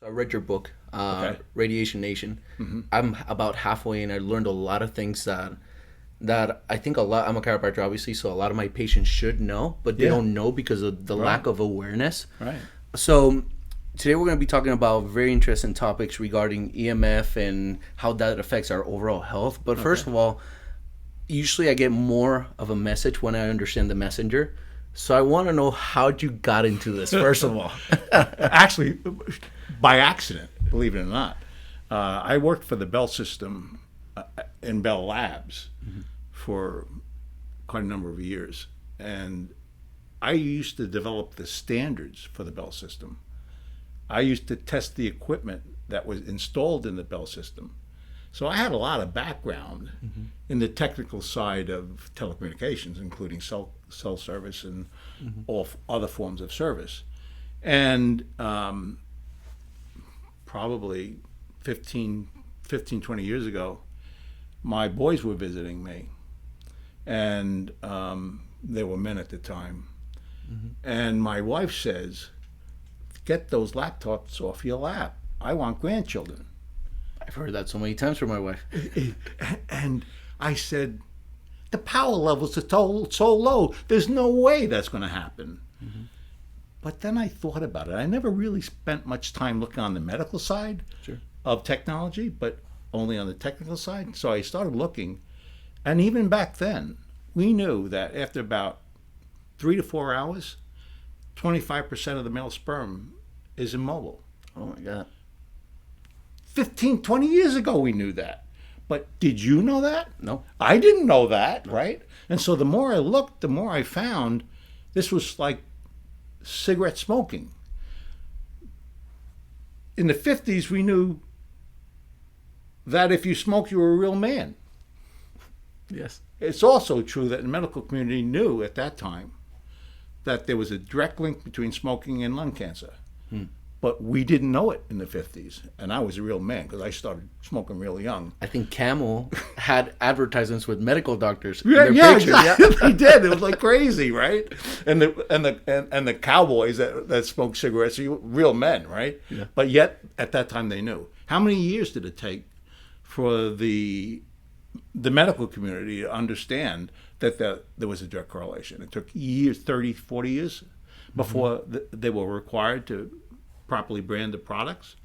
I read your book, Okay. Radiation Nation. I'm about halfway and I learned a lot of things that I think a lot. I'm a chiropractor, obviously, so a lot of my patients should know, but they Yeah. don't know because of the Right. lack of awareness. Right. So today we're going to be talking about very interesting topics regarding EMF and how that affects our overall health. But first Okay. of all, usually I get more of a message when I understand the messenger. So I want to know how'd you got into this, first of all. Actually, by accident, believe it or not, I worked for the Bell system in Bell Labs for quite a number of years, and I used to develop the standards for the Bell system. I used to test the equipment that was installed in the Bell system. So I had a lot of background in the technical side of telecommunications, including cell service and all other forms of service. And probably 20 years ago, my boys were visiting me, and they were men at the time. And my wife says, "Get those laptops off your lap. I want grandchildren." I've heard that so many times from my wife. And I said, "The power levels are so low. There's no way that's going to happen." But then I thought about it. I never really spent much time looking on the medical side Sure. of technology, but only on the technical side. So I started looking. And even back then, we knew that after about 3 to 4 hours, 25% of the male sperm is immobile. Oh my God. 15, 20 years ago, we knew that. But did you know that? No. I didn't know that, right? And so the more I looked, the more I found this was like cigarette smoking. In the 50s, we knew that if you smoked, you were a real man. Yes. It's also true that the medical community knew at that time that there was a direct link between smoking and lung cancer. But we didn't know it in the 50s. And I was a real man because I started smoking real young. I think Camel had advertisements with medical doctors in Yeah, their yeah, pictures. exactly. They did. It was like crazy, right? And the cowboys that smoked cigarettes, real men, right? Yeah. But yet at that time they knew. How many years did it take for the medical community to understand that there was a direct correlation? It took years, 30, 40 years, before they were required to properly brand the products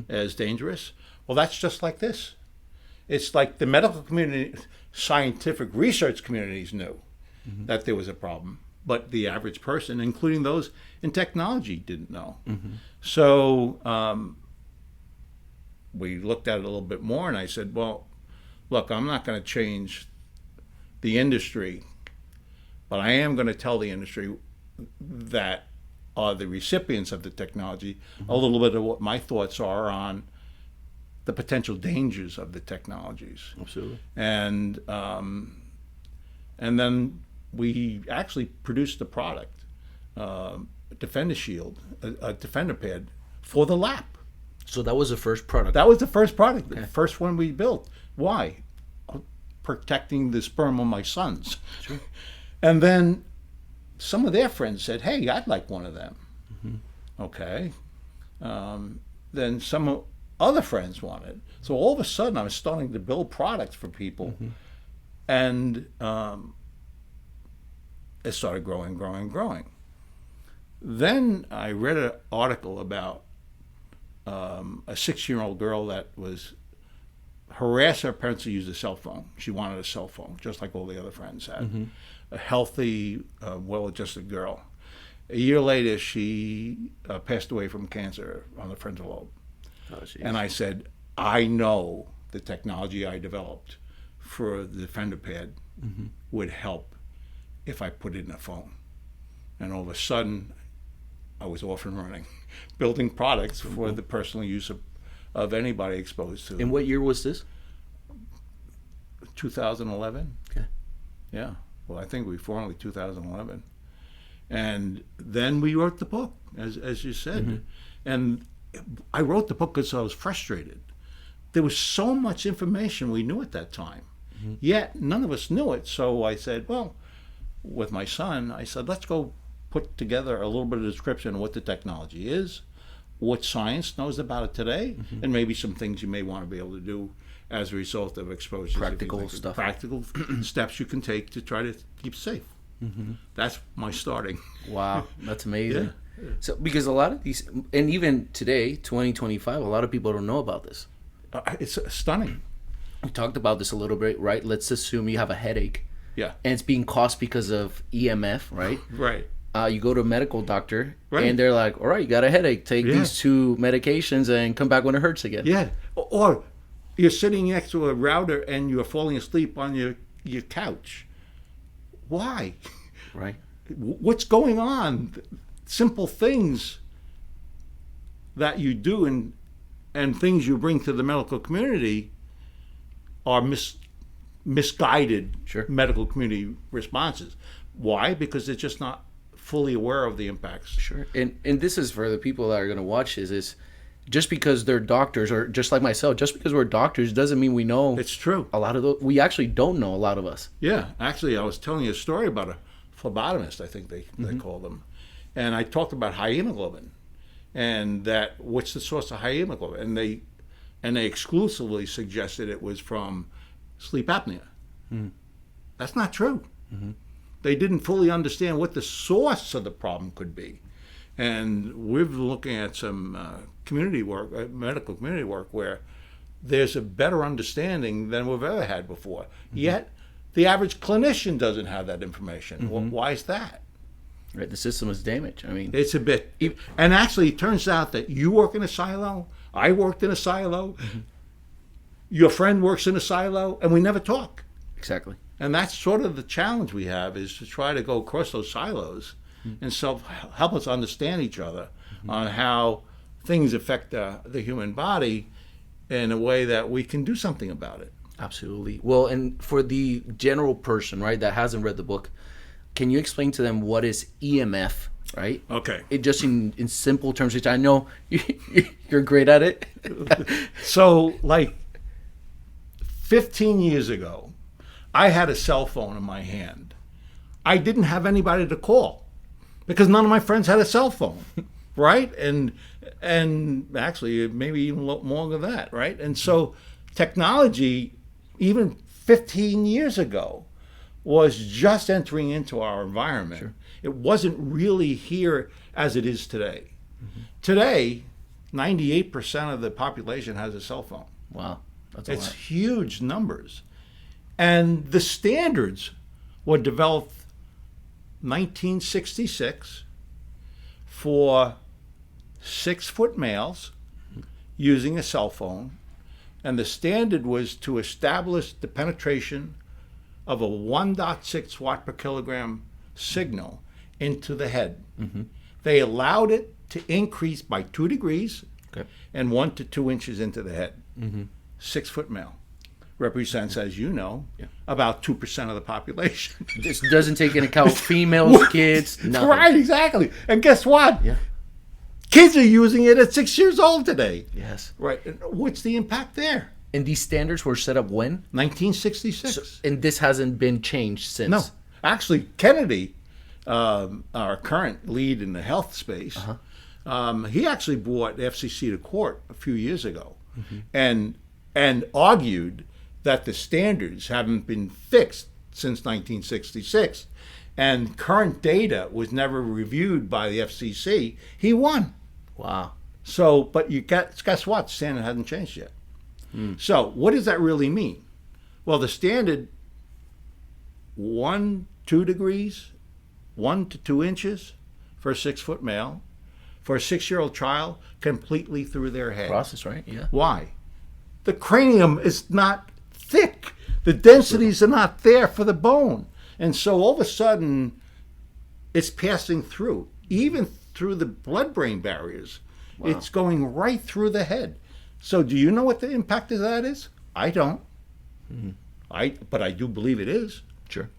as dangerous. Well, that's just like this. It's like the medical community, scientific research communities knew that there was a problem, but the average person, including those in technology, didn't know. So we looked at it a little bit more, and I said, well, look, I'm not going to change the industry, but I am going to tell the industry that are the recipients of the technology a little bit of what my thoughts are on the potential dangers of the technologies. Absolutely. And then we actually produced a product, a Defender Shield, a Defender Pad for the lap. So that was the first product. That was the first product, Okay. the first one we built. Why? Protecting the sperm of my sons. Sure. And then some of their friends said, "Hey, I'd like one of them." Okay. Then some other friends wanted. So all of a sudden, I was starting to build products for people, and it started growing. Then I read an article about a 6-year-old girl that was harassing her parents to use a cell phone. She wanted a cell phone, just like all the other friends had. A healthy, well-adjusted girl. A year later, she passed away from cancer on the frontal lobe. Oh, geez. And I said, I know the technology I developed for the Defender Pad would help if I put it in a phone. And all of a sudden, I was off and running, building products for the personal use of anybody exposed to And what year was this? 2011. Okay. Yeah. Well, I think we formally 2011. And then we wrote the book, as you said. And I wrote the book because I was frustrated. There was so much information we knew at that time, yet none of us knew it. So I said, well, with my son, I said, let's go put together a little bit of description of what the technology is, what science knows about it today, and maybe some things you may want to be able to do as a result of exposure. Practical stuff. Practical steps you can take to try to keep safe. That's my starting. Wow, that's amazing. Yeah. So because a lot of these, and even today, 2025, a lot of people don't know about this. It's stunning. We talked about this a little bit, right? Let's assume you have a headache. Yeah. And it's being caused because of EMF, right? Right. You go to a medical doctor, Right. and they're like, all right, you got a headache. Take these 2 medications and come back when it hurts again. Yeah. Or you're sitting next to a router and you're falling asleep on your couch. Why? Right. What's going on? Simple things that you do and things you bring to the medical community are misguided Sure. medical community responses. Why? Because they're just not fully aware of the impacts. Sure. And this is for the people that are going to watch this, is just because they're doctors, or just like myself, just because we're doctors doesn't mean we know It's true. a lot of those. We actually don't know, a lot of us. Yeah, actually, I was telling you a story about a phlebotomist, I think they call them. And I talked about high hemoglobin and that what's the source of high hemoglobin. And they exclusively suggested it was from sleep apnea. That's not true. They didn't fully understand what the source of the problem could be. And we're looking at some community work, medical community work, where there's a better understanding than we've ever had before. Yet, the average clinician doesn't have that information. Well, why is that? Right. The system is damaged. I mean, It's a bit. And actually, it turns out that you work in a silo, I worked in a silo, your friend works in a silo, and we never talk. exactly. And that's sort of the challenge we have, is to try to go across those silos and help us understand each other on how things affect the human body in a way that we can do something about it. Absolutely. Well, and for the general person, right, that hasn't read the book, can you explain to them what is EMF, right? Okay. It just in simple terms, which I know you're great at it. So, like 15 years ago, I had a cell phone in my hand. I didn't have anybody to call because none of my friends had a cell phone, right? And actually, maybe even longer than that, right? And so technology, even 15 years ago, was just entering into our environment. Sure. It wasn't really here as it is today. Today, 98% of the population has a cell phone. Wow. That's a It's lot. huge numbers. And the standards were developed 1966 for 6-foot males using a cell phone. And the standard was to establish the penetration of a 1.6 watt per kilogram signal into the head. They allowed it to increase by 2 degrees Okay. and 1 to 2 inches into the head. 6-foot male represents, as you know, about 2% of the population. This doesn't take into account females, kids, nothing. Right, exactly. And guess what? Yeah. Kids are using it at 6 years old today. Yes. Right. And what's the impact there? And these standards were set up when? 1966. And this hasn't been changed since. No. Actually, Kennedy, our current lead in the health space, he actually brought the FCC to court a few years ago and argued that the standards haven't been fixed since 1966 and current data was never reviewed by the FCC. He won. Wow. So, but guess what? The standard hasn't changed yet. So, what does that really mean? Well, the standard 2 degrees, 1 to 2 inches for a 6-foot male, for a 6-year-old child, completely through their head. Process, right? Yeah. Why? The cranium is not thick. The densities are not there for the bone. And so all of a sudden, it's passing through, even through the blood-brain barriers. Wow. It's going right through the head. So do you know what the impact of that is? I don't. But I do believe it is. Sure.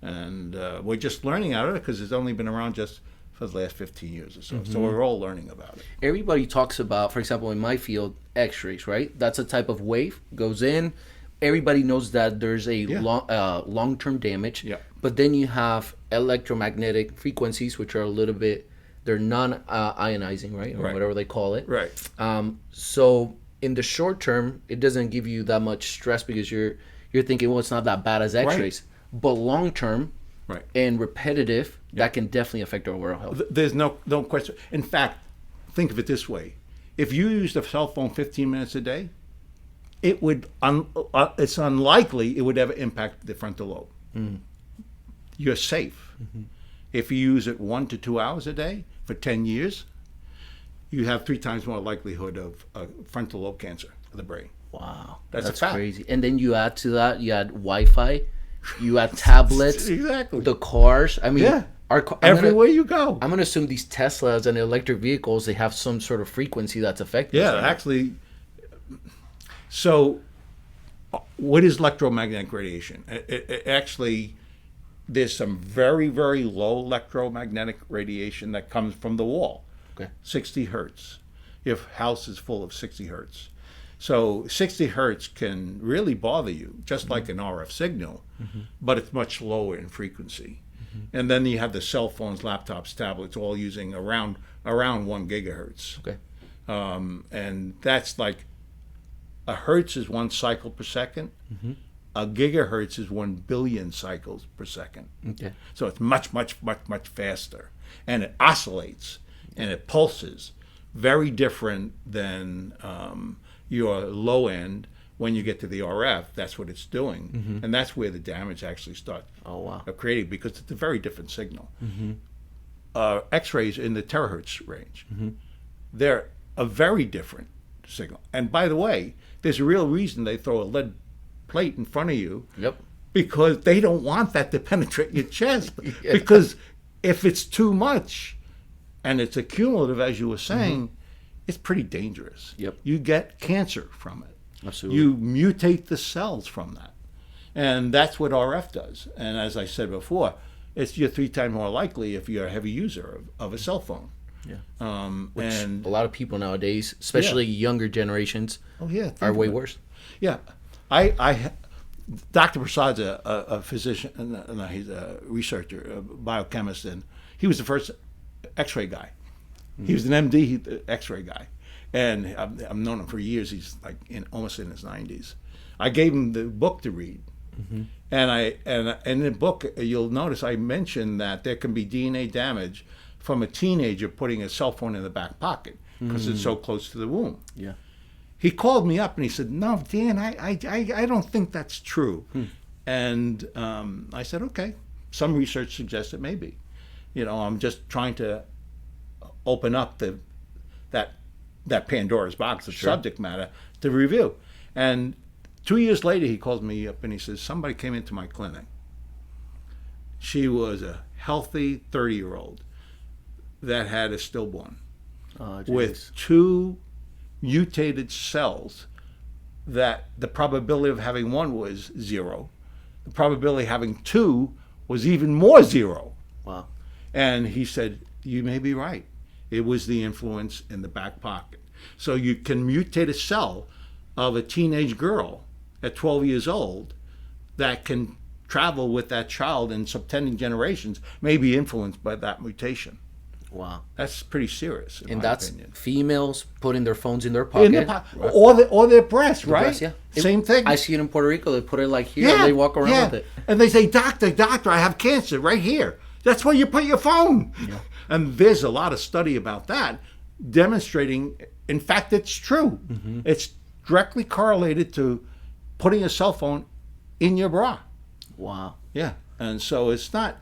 And we're just learning out of it because it's only been around just for the last 15 years or so. So we're all learning about it. Everybody talks about, for example, in my field, X-rays, right? That's a type of wave, goes in. Everybody knows that there's a long-term damage. Yeah. But then you have electromagnetic frequencies, which are a little bit They're non-ionizing, right? Or Right. whatever they call it. Right. So in the short term, it doesn't give you that much stress because you're thinking, well, it's not that bad as X-rays. But long term Right. and repetitive, that can definitely affect our overall health. There's no question. In fact, think of it this way: if you used a cell phone 15 minutes a day, it would it's unlikely it would ever impact the frontal lobe. You're safe. If you use it 1 to 2 hours a day for 10 years, you have 3 times more likelihood of frontal lobe cancer of the brain. Wow, That's a that's fact. crazy. And then you add to that, you add Wi-Fi, you add tablets, Exactly. the cars. I mean, Yeah. I'm Everywhere you go. I'm gonna assume these Teslas and electric vehicles, they have some sort of frequency that's affecting. Yeah, us, right? actually. So, what is electromagnetic radiation? It actually, there's some very, very low electromagnetic radiation that comes from the wall. Okay. 60 hertz. If house is full of 60 hertz. So 60 hertz can really bother you, just like an RF signal, but it's much lower in frequency. And then you have the cell phones, laptops, tablets, all using around 1 gigahertz. Okay. And that's like a hertz is 1 cycle per second. A gigahertz is 1 billion cycles per second. Okay. So it's much, much, much, much faster. And it oscillates and it pulses. Very different than your low end. When you get to the RF, that's what it's doing. And that's where the damage actually starts Oh wow. creating, because it's a very different signal. X-rays in the terahertz range, they're a very different signal. And by the way, there's a real reason they throw a lead plate in front of you, Yep. because they don't want that to penetrate your chest. Yeah. Because if it's too much and it's accumulative, as you were saying, it's pretty dangerous. Yep. You get cancer from it. Absolutely. You mutate the cells from that. And that's what RF does. And as I said before, you're 3 times more likely if you're a heavy user of a cell phone. Yeah. Which, and A lot of people nowadays, especially younger generations, oh yeah, are think way of it. worse. Yeah, Dr. Prasad's a physician, he's a researcher, a biochemist, and he was the first X-ray guy. He was an MD X-ray guy, and I've known him for years. He's like almost in his 90s. I gave him the book to read, and in the book you'll notice I mentioned that there can be DNA damage from a teenager putting a cell phone in the back pocket because it's so close to the womb. Yeah. He called me up and he said, "No, Dan, I don't think that's true." And I said, "Okay, some research suggests it may be. I'm just trying to open up that Pandora's box of subject matter to review." And 2 years later, he calls me up and he says, "Somebody came into my clinic. She was a healthy 30-year-old that had a stillborn Oh, with 2 mutated cells, that the probability of having 1 was 0. The probability of having 2 was even more 0. Wow. And he said, "You may be right. It was the influence in the back pocket." So you can mutate a cell of a teenage girl at 12 years old that can travel with that child in subtending generations, may be influenced by that mutation. Wow. That's pretty serious, in And my that's opinion. females putting their phones in their pocket. In the or their breast, right? breast, yeah. Same thing. I see it in Puerto Rico. They put it like here and they walk around with it. And they say, "Doctor, I have cancer right here." That's where you put your phone. Yeah. And there's a lot of study about that demonstrating, in fact, it's true. It's directly correlated to putting a cell phone in your bra. Wow. Yeah. And so it's not.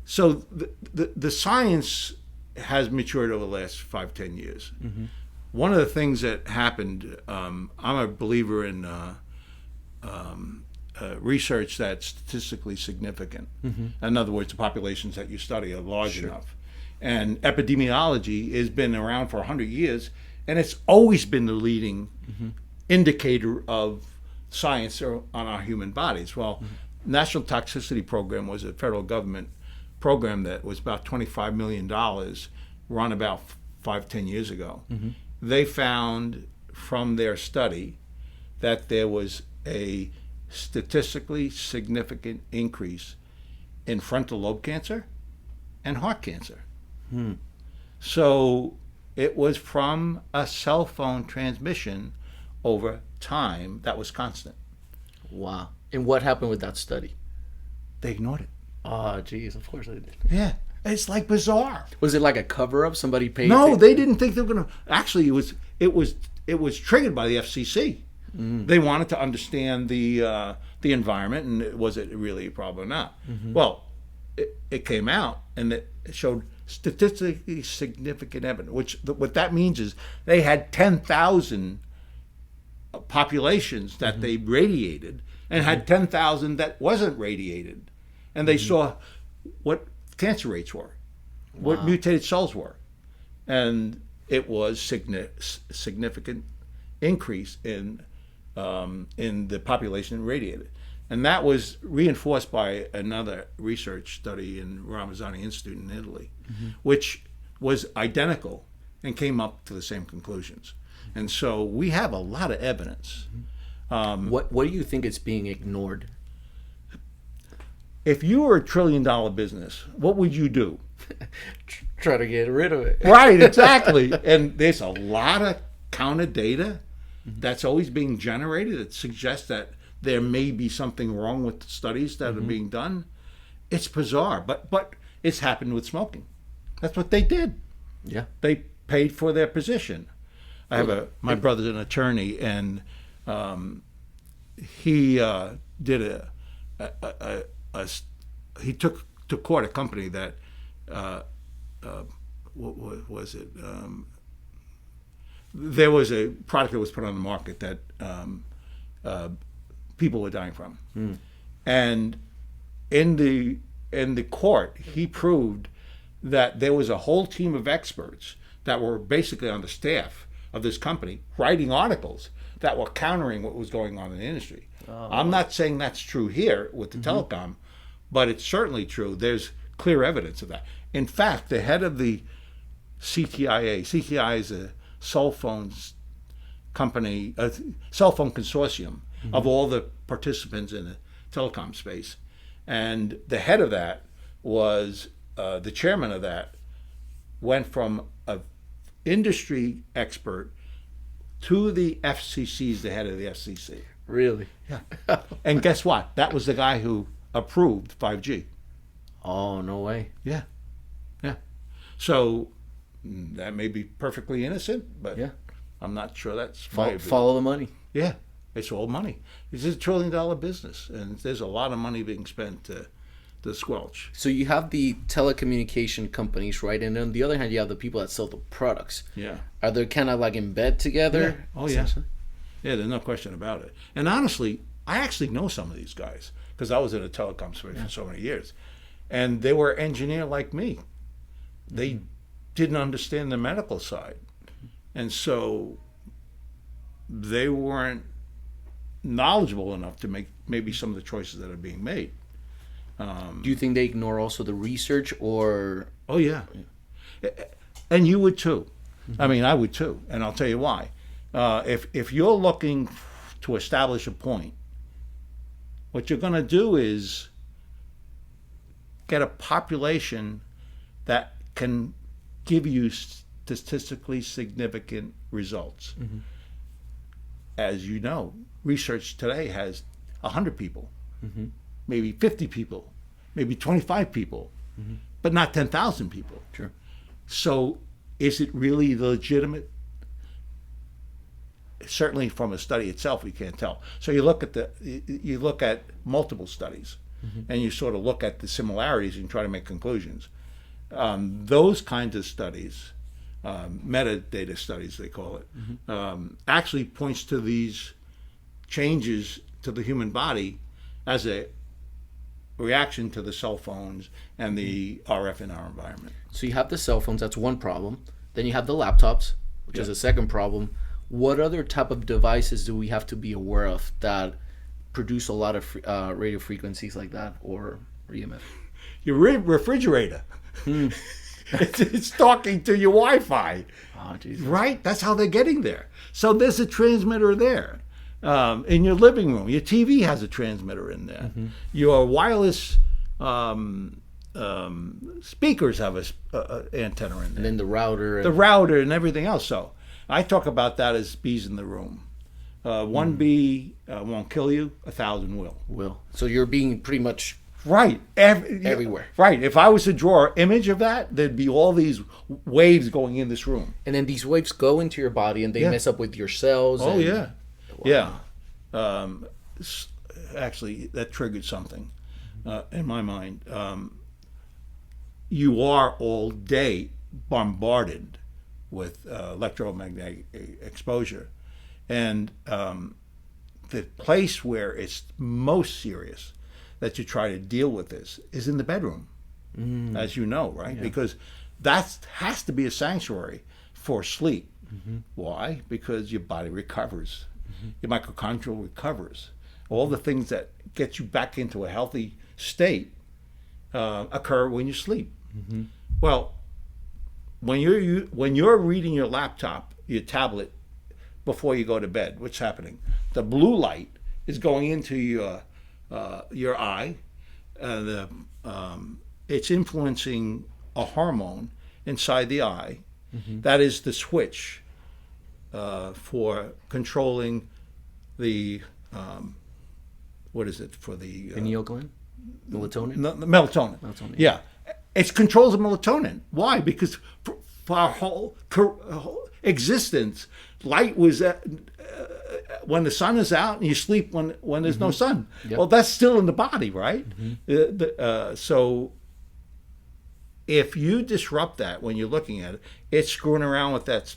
So the science has matured over the last 5-10 years. One of the things that happened, I'm a believer in research that's statistically significant. In other words, the populations that you study are large enough. And epidemiology has been around for 100 years, and it's always been the leading indicator of science on our human bodies. Well, National Toxicity Program was a federal government program that was about $25 million, run about 5-10 years ago. They found from their study that there was a statistically significant increase in frontal lobe cancer and heart cancer. So it was from a cell phone transmission over time that was constant. Wow. And what happened with that study? They ignored it. Oh, geez, of course they did. Yeah, it's like bizarre. Was it like a cover-up? Somebody paid? No, they didn't think they were going to. Actually, it was triggered by the FCC. They wanted to understand the environment and was it really a problem or not. Well, it came out and it showed statistically significant evidence. What that means is they had 10,000 populations that they radiated and had 10,000 that wasn't radiated, and they saw what cancer rates were, what mutated cells were, and it was significant increase in the population radiated. And that was reinforced by another research study in Ramazzani Institute in Italy, which was identical and came up to the same conclusions. And so we have a lot of evidence. What do you think is being ignored? If you were $1 trillion business, what would you do? Try to get rid of it. Right, exactly. And there's a lot of counter data that's always being generated that suggests that there may be something wrong with the studies that are being done. It's bizarre, but it's happened with smoking. That's what they did. Yeah. They paid for their position. I have my brother's an attorney, and he did he took to court a company that what was it? There was a product that was put on the market that people were dying from, and in the court, he proved that there was a whole team of experts that were basically on the staff of this company writing articles that were countering what was going on in the industry. I'm not saying that's true here with the telecom, but it's certainly true. There's clear evidence of that. In fact, the head of the CTIA is a cell phones company, a cell phone consortium of all the participants in the telecom space. And the head of that was, the chairman of that, went from an industry expert to the FCC's the head of the FCC. Really? Yeah. And guess what? That was the guy who approved 5G. Oh, no way. Yeah. Yeah. So that may be perfectly innocent, but yeah, I'm not sure that's follow the money. Yeah. It's all money. This is $1 trillion business, and there's a lot of money being spent to squelch. So you have the telecommunication companies, right? And on the other hand, you have the people that sell the products. Yeah. Are they kind of like in bed together? Yeah. Oh, yeah. Yeah, there's no question about it. And honestly, I actually know some of these guys because I was in a telecom space for so many years. And they were engineer like me. They didn't understand the medical side. And so they weren't knowledgeable enough to make maybe some of the choices that are being made. Do you think they ignore also the research or? Oh, yeah. And you would too. I mean, I would too. And I'll tell you why. If you're looking to establish a point, what you're going to do is get a population that can give you statistically significant results. As you know, research today has 100 people, maybe 50 people, maybe 25 people, but not 10,000 people. Sure. So is it really legitimate? Certainly from a study itself, we can't tell. So you look at multiple studies, and you sort of look at the similarities and try to make conclusions. Those kinds of studies, metadata studies they call it, actually points to these changes to the human body as a reaction to the cell phones and the RF in our environment. So you have the cell phones, that's one problem. Then you have the laptops, which is a second problem. What other type of devices do we have to be aware of that produce a lot of radio frequencies like that or EMF? Your refrigerator. It's talking to your Wi-Fi. Oh, Jesus. Right? That's how they're getting there. So there's a transmitter there. In your living room, your TV has a transmitter in there. Your wireless speakers have a antenna in there. And then the router. The router and everything else. So I talk about that as bees in the room. One bee won't kill you, 1,000 will. So you're being pretty much right everywhere. Right. If I was to draw an image of that, there'd be all these waves going in this room. And then these waves go into your body and they mess up with your cells. Oh, and... yeah. Wow. Yeah. Actually, that triggered something in my mind. You are all day bombarded with electromagnetic exposure. And the place where it's most serious that you try to deal with this is in the bedroom, as you know, right? Yeah. Because that has to be a sanctuary for sleep. Why? Because your body recovers. Your mitochondria recovers. All the things that get you back into a healthy state occur when you sleep. Well, when you're reading your laptop, your tablet, before you go to bed, what's happening? The blue light is going into your eye. It's influencing a hormone inside the eye. That is the switch for controlling the what is it for the pineal gland? Melatonin? Melatonin. Yeah. It controls the melatonin. Why? Because for our whole existence, light was when the sun is out, and you sleep when there's no sun. Yep. Well, that's still in the body, right? So if you disrupt that when you're looking at it, it's screwing around with that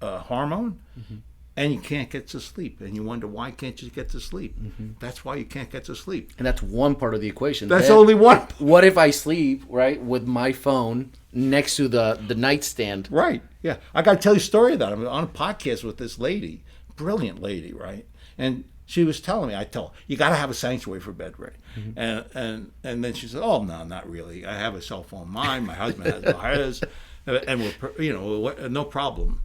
hormone, and you can't get to sleep. And you wonder, why can't you get to sleep? That's why you can't get to sleep. And that's one part of the equation. That's only one. What if I sleep, right, with my phone next to the nightstand? Right, yeah. I got to tell you a story of that. I'm on a podcast with this lady, brilliant lady, right? And she was telling me, I tell her, you got to have a sanctuary for bed, right? And then she said, oh, no, not really. I have a cell phone mine. My husband has his. And we're, no problem.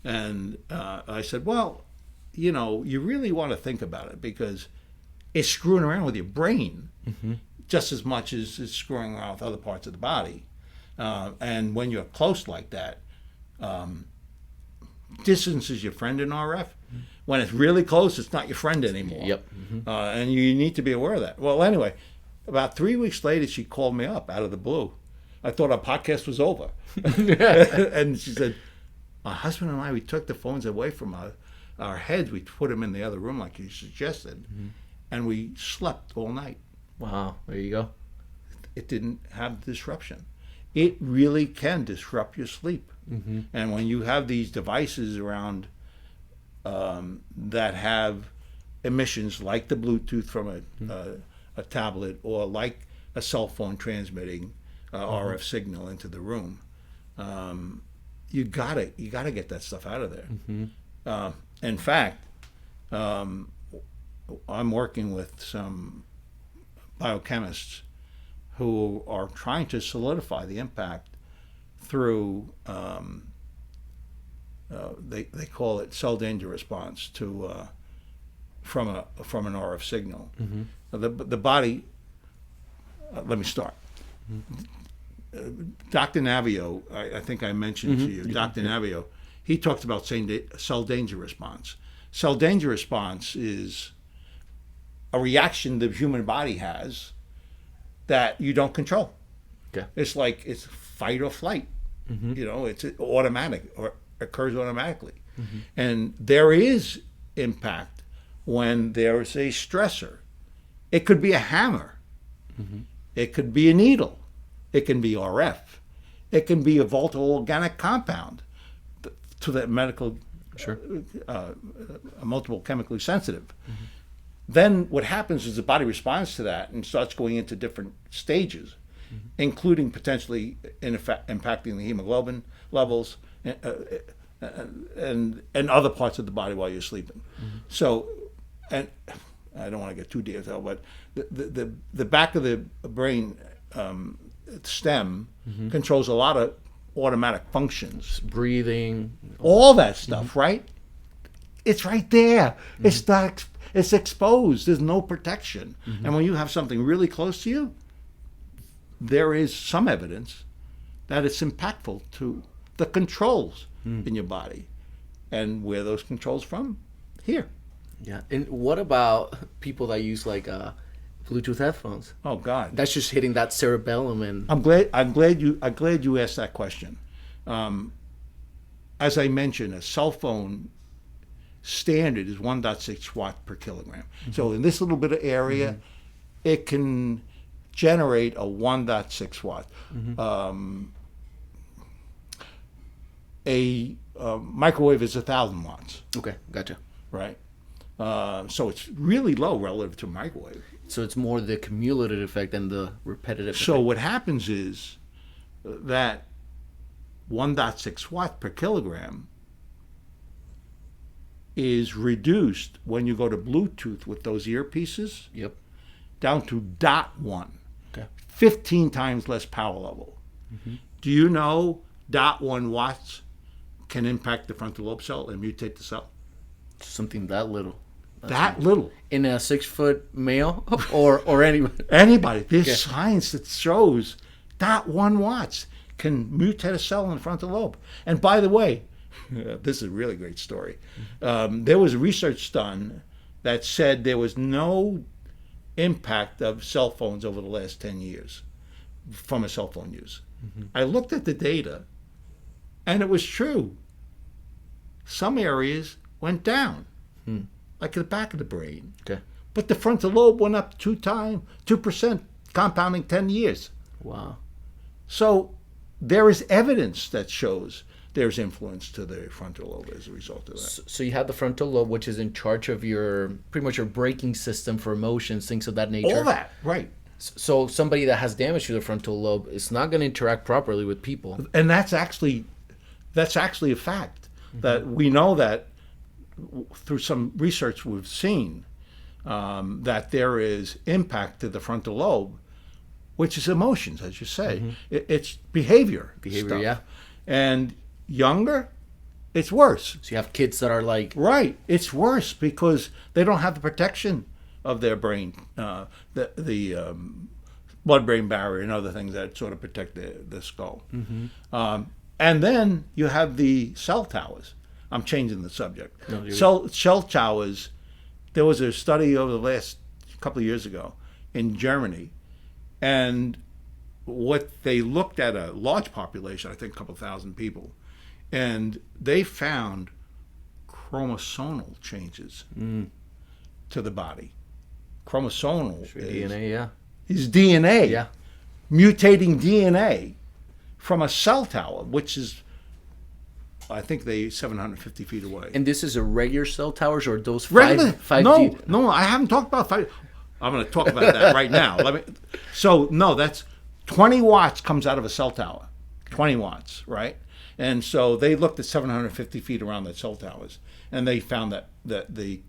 And I said, well, you really want to think about it, because it's screwing around with your brain just as much as it's screwing around with other parts of the body. And when you're close like that, distance is your friend in RF. When it's really close, it's not your friend anymore. Yep. And you need to be aware of that. Well, anyway, about 3 weeks later, she called me up out of the blue. I thought our podcast was over. And she said, my husband and I, we took the phones away from our heads. We put them in the other room like you suggested. And we slept all night. Wow, there you go. It didn't have disruption. It really can disrupt your sleep. And when you have these devices around that have emissions like the Bluetooth from a tablet, or like a cell phone transmitting RF signal into the room, you gotta get that stuff out of there. In fact, I'm working with some biochemists who are trying to solidify the impact through they call it cell danger response to from an RF signal. The body. Let me start. Dr. Navio, I think I mentioned to you, Dr. Navio, he talks about cell danger response. Cell danger response is a reaction the human body has that you don't control. Okay. It's like it's fight or flight. It's automatic, or occurs automatically. And there is impact when there's a stressor. It could be a hammer. It could be a needle. It can be RF. It can be a volatile organic compound to the medical, multiple chemically sensitive. Then what happens is the body responds to that and starts going into different stages, including potentially impacting the hemoglobin levels and other parts of the body while you're sleeping. So, and I don't want to get too detailed, but the back of the brain stem controls a lot of automatic functions, breathing, all that stuff, right? It's right there. It's not. It's exposed. There's no protection. And when you have something really close to you, there is some evidence that it's impactful to the controls in your body. And where are those controls from? Here. Yeah. And what about people that use like Bluetooth headphones? Oh God. That's just hitting that cerebellum, and I'm glad you asked that question. As I mentioned, a cell phone standard is 1.6 watt per kilogram. So in this little bit of area, it can generate a 1.6 watt. A microwave is 1,000 watts. Okay, gotcha. Right. So it's really low relative to a microwave. So it's more the cumulative effect than the repetitive So effect. what happens is that 1.6 watt per kilogram is reduced when you go to Bluetooth with those earpieces Yep. down to 0.1. Okay. 15 times less power level. Do you know 0.1 watts can impact the frontal lobe cell and mutate the cell? Something that little. That little. In a 6-foot male or anybody. Anybody. There's science that shows 0.1 watts can mutate a cell in the frontal lobe. And by the way, this is a really great story. There was research done that said there was no impact of cell phones over the last 10 years from a cell phone use. I looked at the data, and it was true. Some areas went down, like the back of the brain. Okay. But the frontal lobe went up 2%, compounding 10 years. Wow. So there is evidence that shows there's influence to the frontal lobe as a result of that. So you have the frontal lobe, which is in charge of pretty much your braking system for emotions, things of that nature. All that, right. So somebody that has damage to the frontal lobe is not going to interact properly with people. And that's actually a fact that we know that through some research we've seen that there is impact to the frontal lobe, which is emotions, as you say. It's behavior. Stuff. Yeah. And younger, it's worse. So you have kids that are like... Right. It's worse because they don't have the protection of their brain, the blood-brain barrier and other things that sort of protect the skull. And then you have the cell towers. I'm changing the subject. No, cell towers, there was a study over the last couple of years ago in Germany, and what they looked at a large population, I think a couple thousand people, and they found chromosomal changes to the body. Chromosomal DNA, is DNA. Yeah. Mutating DNA from a cell tower, which is, I think, 750 feet away. And this is a regular cell towers or those Regular? 5G? No, I haven't talked about 5G. I'm going to talk about that right now. That's 20 watts comes out of a cell tower. 20 watts, right? And so they looked at 750 feet around the cell towers, and they found that the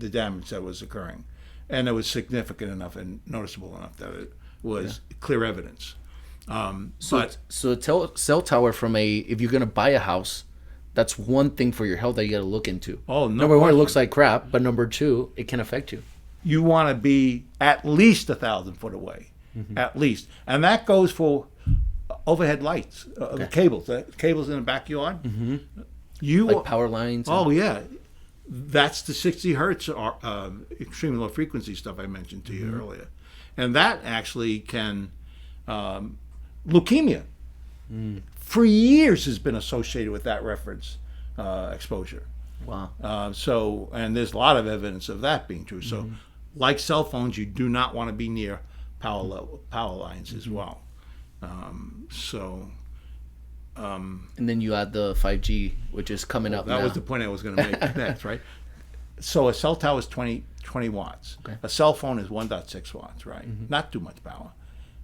damage that was occurring. And it was significant enough and noticeable enough that it was clear evidence. So a cell tower if you're going to buy a house, that's one thing for your health that you got to look into. Oh, no. Number one, it looks like crap, but number two, it can affect you. You want to be at least 1,000 foot away, at least. And that goes for overhead lights, the cables in the backyard. Like power lines. Oh, yeah. That's the 60 hertz extreme low frequency stuff I mentioned to you earlier. And that actually can, leukemia, for years has been associated with that reference exposure. Wow. And there's a lot of evidence of that being true. So, like cell phones, you do not want to be near power lines as well. And then you add the 5G, which is coming up now. That was the point I was going to make next, right? So a cell tower is 20 watts. Okay. A cell phone is 1.6 watts, right? Not too much power.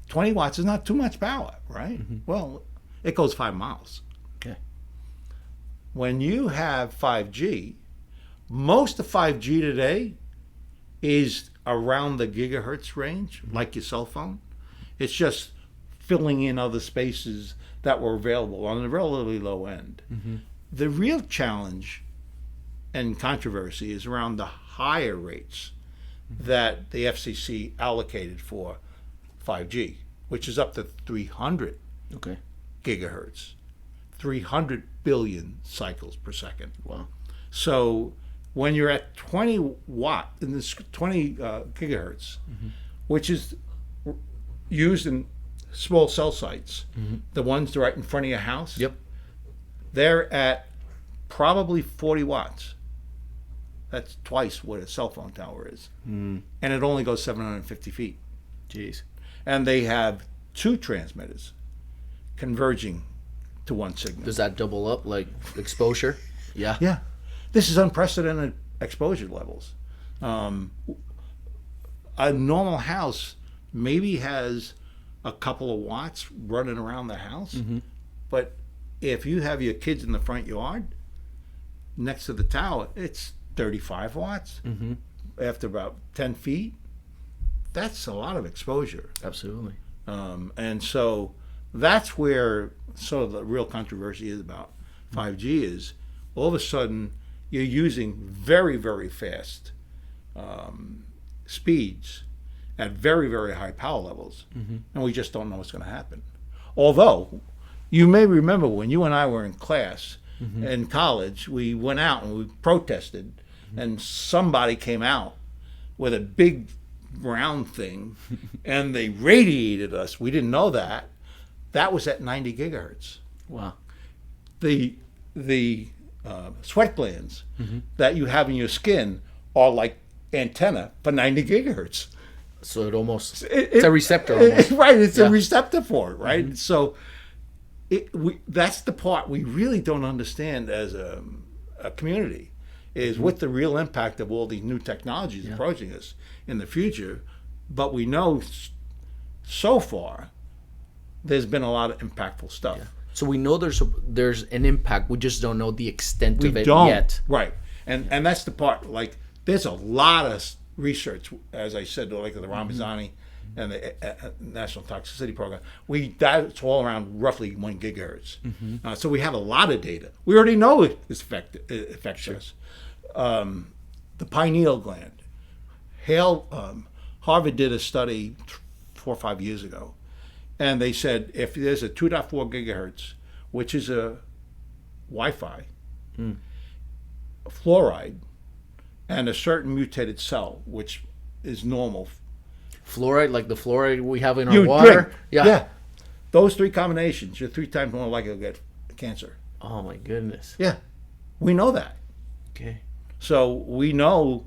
20 watts is not too much power, right? Well, it goes 5 miles. Okay. When you have 5G, most of 5G today is around the gigahertz range, like your cell phone. It's just filling in other spaces that were available on the relatively low end. The real challenge and controversy is around the higher rates that the FCC allocated for 5G. which is up to 300 Okay. gigahertz, 300 billion cycles per second. Wow. So when you're at 20 watt in this 20 gigahertz, which is used in small cell sites, the ones right in front of your house, Yep. they're at probably 40 watts. That's twice what a cell phone tower is. And it only goes 750 feet. Jeez. And they have two transmitters converging to one signal. Does that double up like exposure? Yeah. Yeah. This is unprecedented exposure levels. A normal house maybe has a couple of watts running around the house, but if you have your kids in the front yard next to the tower, it's 35 watts. After about 10 feet, that's a lot of exposure. Absolutely. And so that's where sort of the real controversy is about 5G is all of a sudden you're using very, very fast speeds at very, very high power levels, and we just don't know what's going to happen. Although, you may remember when you and I were in class in college, we went out and we protested, and somebody came out with a big round thing, and they radiated us. We didn't know that. That was at 90 gigahertz. Wow. The sweat glands that you have in your skin are like antenna for 90 gigahertz. So it almost it's a receptor almost. Right, it's a receptor for it, right? So that's the part we really don't understand as a community, is what the real impact of all these new technologies approaching us in the future. But we know so far there's been a lot of impactful stuff. Yeah. So we know there's an impact. We just don't know the extent of it yet. Right. And that's the part. Like, there's a lot of research, as I said, like the Ramazani and the National Toxicity Program. That's all around roughly 1 gigahertz. So we have a lot of data. We already know it affects us. The pineal gland. Harvard did a study 4 or 5 years ago, and they said if there's a 2.4 gigahertz, which is a Wi-Fi, fluoride, and a certain mutated cell, which is normal. Fluoride, like the fluoride we have in our water? Drink. Yeah. Those 3 combinations, you're 3 times more likely to get cancer. Oh, my goodness. Yeah. We know that. Okay. So we know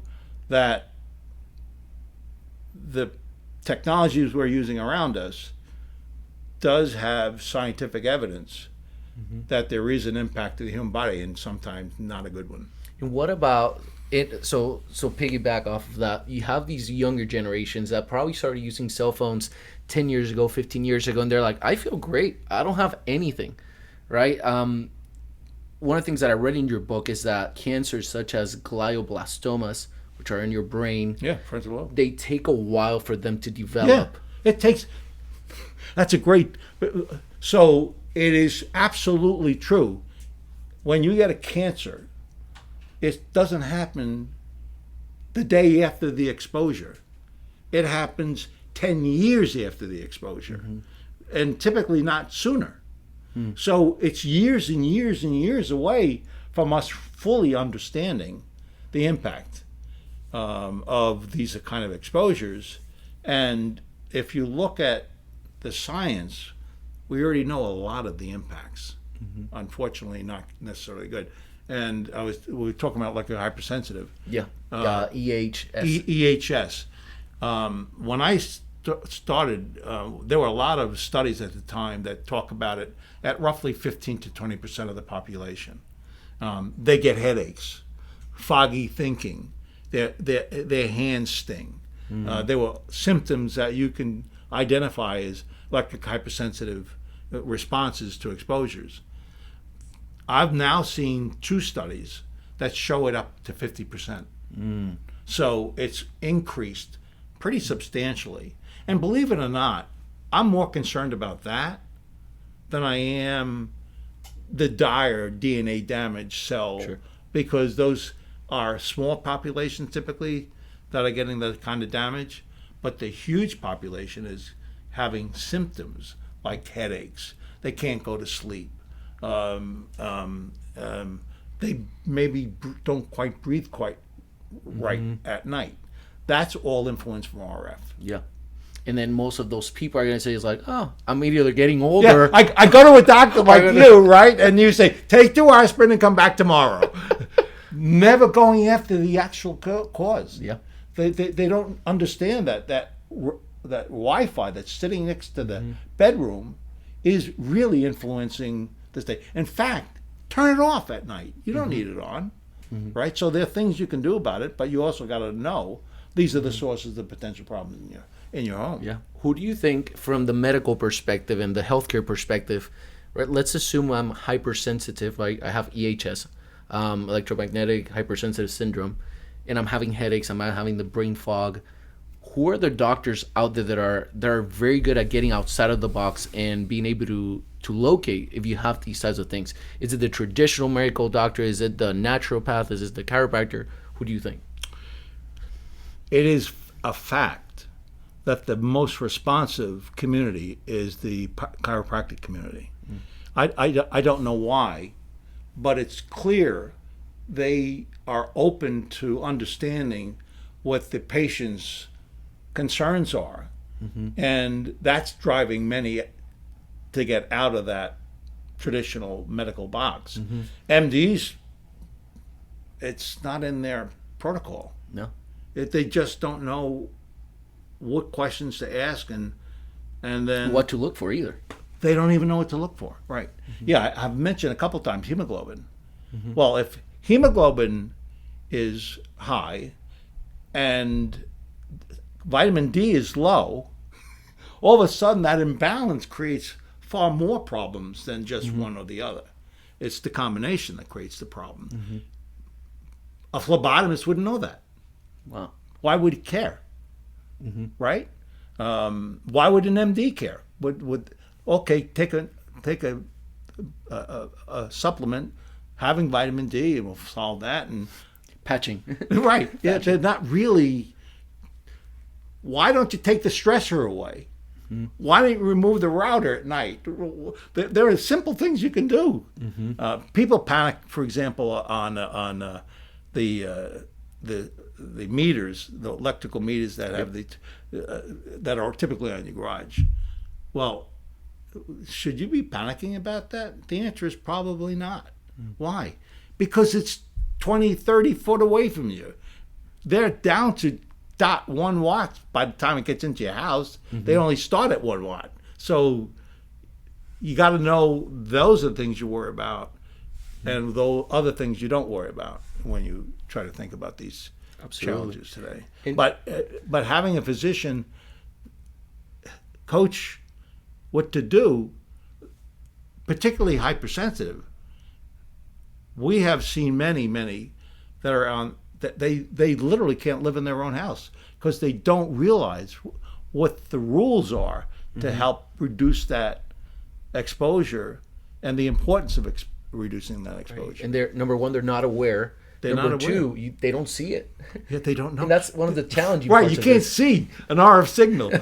that the technologies we're using around us does have scientific evidence that there is an impact to the human body, and sometimes not a good one. And what about it? So piggyback off of that, you have these younger generations that probably started using cell phones 10 years ago, 15 years ago, and they're like, I feel great. I don't have anything, right? One of the things that I read in your book is that cancers such as glioblastomas, which are in your brain, friends of love, they take a while for them to develop. It takes. That's a great. So it is absolutely true. When you get a cancer, it doesn't happen the day after the exposure. It happens 10 years after the exposure, and typically not sooner. So it's years and years and years away from us fully understanding the impact of these kind of exposures. And if you look at the science, we already know a lot of the impacts. Unfortunately, not necessarily good. And we were talking about like a hypersensitive. EHS. EHS. When I started, there were a lot of studies at the time that talk about it at roughly 15 to 20% of the population. They get headaches, foggy thinking, their hands sting. There were symptoms that you can identify as electric hypersensitive responses to exposures. I've now seen 2 studies that show it up to 50%. So it's increased pretty substantially. And believe it or not, I'm more concerned about that than I am the dire DNA damage cell, because those are small populations typically that are getting that kind of damage, but the huge population is having symptoms like headaches. They can't go to sleep. They maybe don't quite breathe quite right at night. That's all influenced from RF. Yeah. And then most of those people are going to say, is like, oh, I'm either getting older. Yeah, I go to a doctor like you, right? And you say, take 2 aspirin and come back tomorrow. Never going after the actual cause. Yeah. They don't understand that Wi-Fi that's sitting next to the bedroom is really influencing the state. In fact, turn it off at night. You don't need it on, right? So there are things you can do about it, but you also got to know these are the sources of potential problems in your home. Yeah. Who do you think, from the medical perspective and the healthcare perspective, right? Let's assume I'm hypersensitive. I have EHS, electromagnetic hypersensitive syndrome, and I'm having headaches. I'm having the brain fog. Who are the doctors out there that are very good at getting outside of the box and being able to locate if you have these types of things? Is it the traditional medical doctor? Is it the naturopath? Is it the chiropractor? Who do you think? It is a fact that the most responsive community is the chiropractic community. I don't know why, but it's clear they are open to understanding what the patient's concerns are, and that's driving many to get out of that traditional medical box. MDs, it's not in their protocol. No. They just don't know what questions to ask, and then What to look for either. they don't even know what to look for. Right. Yeah, I've mentioned a couple times hemoglobin. Well, if hemoglobin is high and vitamin D is low, all of a sudden that imbalance creates far more problems than just one or the other. It's the combination that creates the problem. A phlebotomist wouldn't know that. Wow. Why would he care? Right? Why would an MD care? Would okay, take a supplement having vitamin D and we'll solve that. And Patching. right. Yeah, they're not really. Why don't you take the stressor away? Why don't you remove the router at night? There are simple things you can do. People panic, for example, on the meters, the electrical meters that have that are typically on your garage. Well, should you be panicking about that? The answer is probably not. Why? Because it's 20, 30 foot away from you. They're down to 0.1 watts by the time it gets into your house. They only start at 1 watt. So you got to know those are the things you worry about, and those other things you don't worry about when you try to think about these challenges today. But having a physician coach what to do, particularly hypersensitive, we have seen many that are on that they literally can't live in their own house because they don't realize what the rules are to help reduce that exposure and the importance of reducing that exposure. Right. And they're, number one, they're not aware. They're number not aware. two, they don't see it. Yeah, they don't know. And that's one of the challenging right, parts you of can't this. see an RF signal.